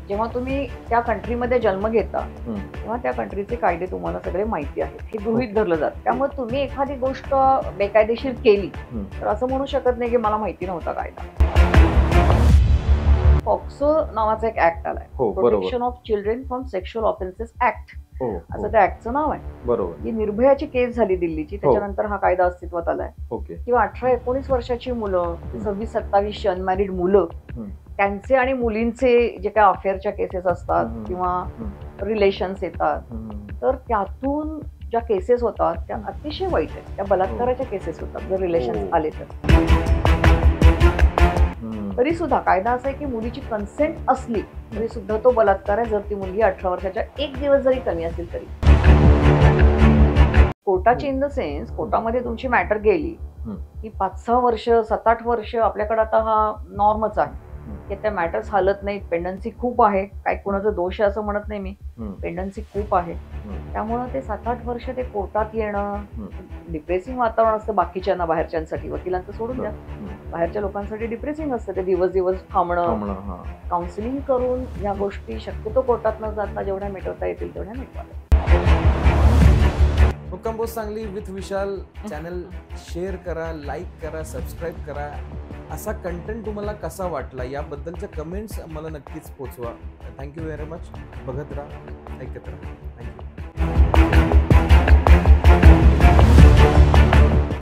जेव्हा तुम्ही त्या कंट्रीमध्ये जन्म घेता तेव्हा त्या कंट्रीचे कायदे तुम्हाला सगळे माहिती आहेत, हे गृहीत धरलं जातं. त्यामुळे तुम्ही एखादी गोष्ट बेकायदेशीर केली तर असं म्हणू शकत नाही की मला माहिती नव्हता कायदा. पॉक्सो नावाचा एक ऍक्ट आलाय, protection of children from sexual offences act असं त्या ऍक्टचं नाव आहे. बरोबर. ही निर्भयाची केस झाली दिल्लीची, त्याच्यानंतर हा कायदा अस्तित्वात आलाय. किंवा 18-19 वर्षाची मुलं, 26-27 अनमॅरिड मुलं, त्यांचे आणि मुलींचे जे काही अफेअरच्या केसेस असतात किंवा रिलेशन्स येतात, तर त्यातून ज्या केसेस होतात त्या अतिशय वाईट आहेत. त्या बलात्काराच्या केसेस होतात जर रिलेशन्स आले तर. तरी सुद्धा कायदा असा आहे की मुलीची कन्सेंट असली तरी सुद्धा तो बलात्कार आहे, जर ती मुलगी 18 वर्षाच्या एक दिवस जरी कमी असेल तरी. कोर्टाची इन द सेन्स, कोर्टामध्ये तुमची मॅटर गेली की 5-6 वर्ष, 7-8 वर्ष आपल्याकडे आता हा नॉर्मच आहे की त्या मॅटर्स हालत नाहीत. पेंडन्सी खूप आहे, काही कोणाचा दोष आहे असं म्हणत नाही मी, पेंडन्सी खूप आहे. त्यामुळं ते 7-8 वर्ष ते कोर्टात येणं डिप्रेसिंग वातावरण असतं बाकीच्यांना, बाहेरच्यांसाठी. वकिलांचं सोडून द्या, बाहेरच्या लोकांसाठी डिप्रेसिंग असतं ते दिवस थांबणं. काउन्सिलिंग करून या गोष्टी शक्यतो कोर्टात न जाता जेवढ्या मिटवता येतील तेवढ्या मिटवाव्या. हुक्कम post Sangli with Vishal channel share करा, लाईक करा, सबस्क्राईब करा. असा कंटेंट तुम्हाला कसा वाटला याबद्दलच्या कमेंट्स मला नक्कीच पोचवा. Thank you very much. बघत राहा, ऐकत राहा. थँक्यू.